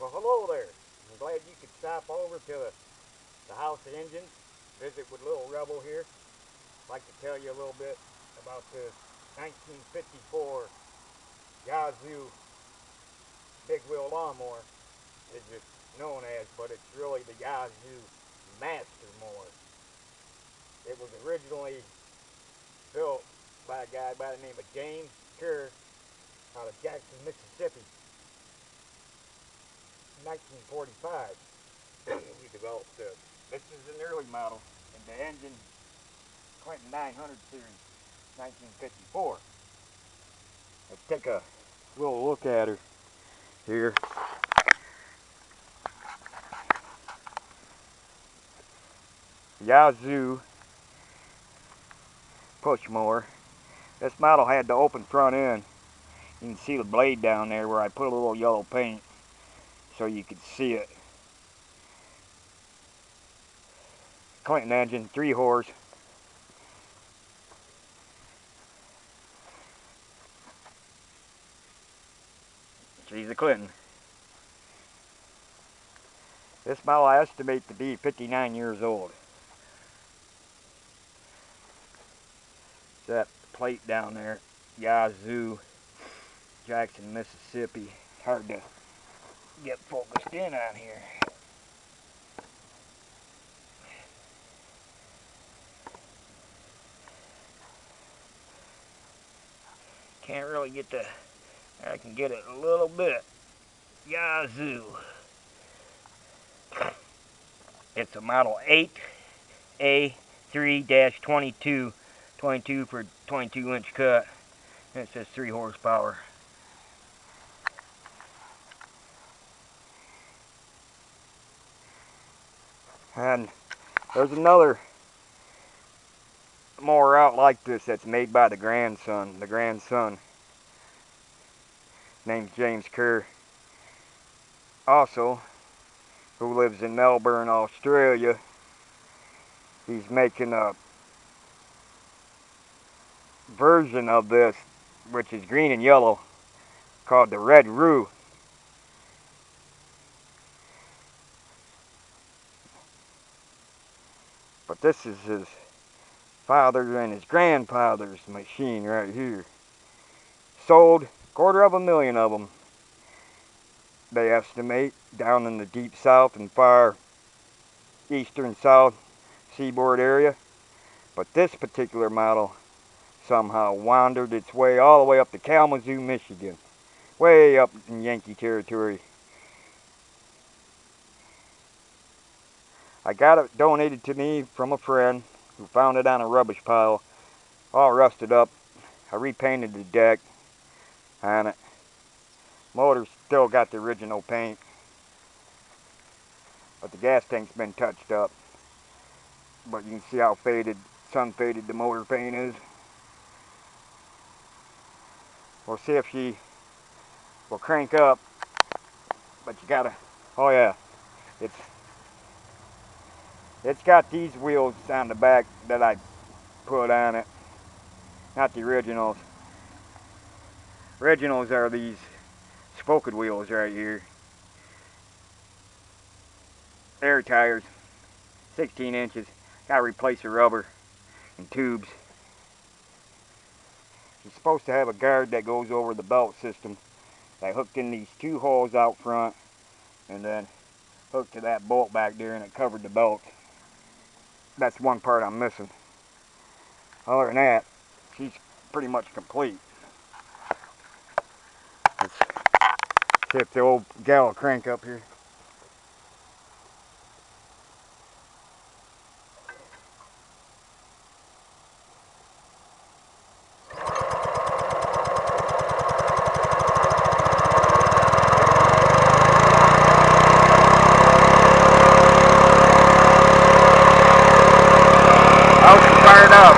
Well, hello there. I'm glad you could stop over to the House of Engines, visit with little Rebel here. I'd like to tell you a little bit about the 1954 Yazoo big wheel lawnmower, as it's known as, but it's really the Yazoo Master Mower. It was originally built by a guy by the name of James Kerr out of Jackson, Mississippi. In 1945, he developed this. This is an early model in the engine Clinton 900 series, 1954. Let's take a little look at her here. Yazoo push mower. This model had the open front end. You can see the blade down there where I put a little yellow paint so you could see it. Clinton engine, 3 horse. She's a Clinton. This model I estimate to be 59 years old. That plate down there, Yazoo, Jackson, Mississippi. Hard to get focused in on here. Can't really get the, I can get it a little bit. Yazoo. It's a model 8A3-22, 22 for 22-inch cut. And it says 3 horsepower. And there's another mower out like this that's made by the grandson. The grandson, named James Kerr, also, who lives in Melbourne, Australia. He's making a version of this, which is green and yellow, called the Red Roo. But this is his father and his grandfather's machine right here. Sold 250,000 of them, they estimate, down in the deep south and far eastern south seaboard area. But this particular model somehow wandered its way all the way up to Kalamazoo, Michigan, way up in Yankee territory. I got it donated to me from a friend who found it on a rubbish pile, all rusted up. I repainted the deck on it. Motor's still got the original paint, but the gas tank's been touched up. But you can see how faded, sun faded the motor paint is. We'll see if she will crank up, but you gotta, oh yeah, it's got these wheels on the back that I put on it, not the originals. Originals are these spoked wheels right here. Air tires, 16 inches. Gotta replace the rubber and tubes. You're supposed to have a guard that goes over the belt system. I hooked in these 2 holes out front and then hooked to that bolt back there, and it covered the belt. That's one part I'm missing. Other than that, she's pretty much complete. Let's see if the old gal will crank up here. Fired up.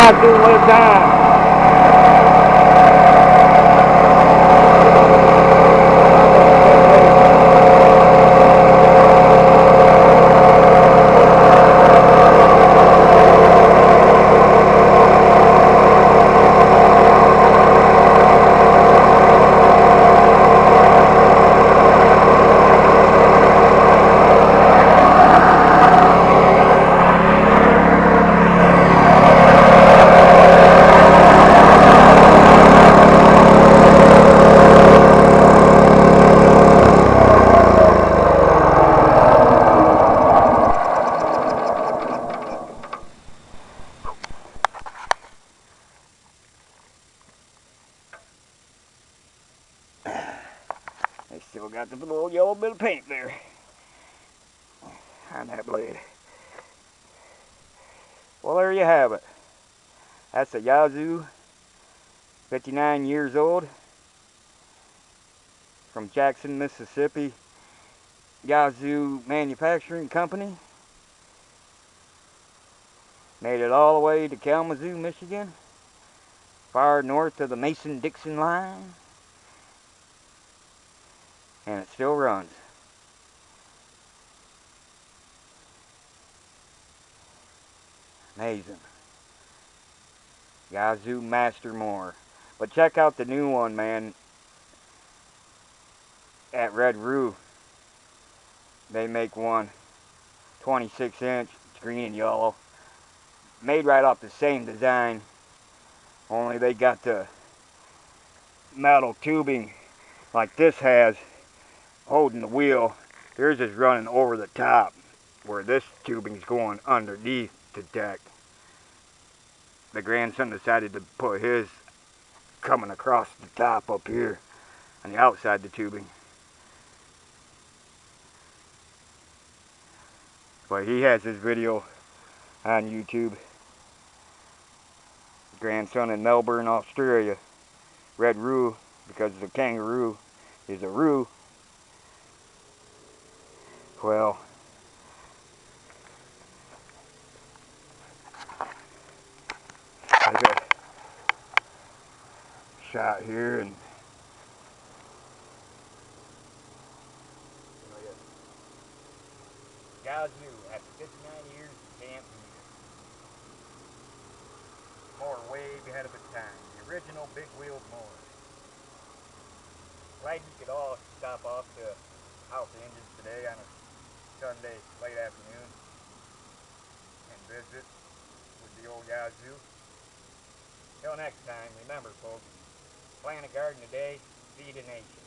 Yazoo lives on. They still got the little yellow bit of paint there on that blade. Well, there you have it. That's a Yazoo, 59 years old, from Jackson, Mississippi. Yazoo Manufacturing Company. Made it all the way to Kalamazoo, Michigan, far north of the Mason-Dixon line, and it still runs. Amazing. Yazoo Master Mower. But check out the new one, man, at Red Roo. They make one 26-inch, it's green and yellow. Made right off the same design, only they got the metal tubing like this has holding the wheel. Theirs is running over the top, where this tubing's going underneath the deck. The grandson decided to put his coming across the top up here on the outside the tubing. But he has his video on YouTube. Grandson in Melbourne, Australia. Red Roo, because the kangaroo is a roo. Well, take a shot here and Yazoo after 59 years can't beat it. Mower way ahead of its time. The original big wheeled mower. Glad you could all stop off to House of Engines today on a Sunday late afternoon and visit with the old Yazoo. Till next time, remember folks, plant a garden today, feed a nation.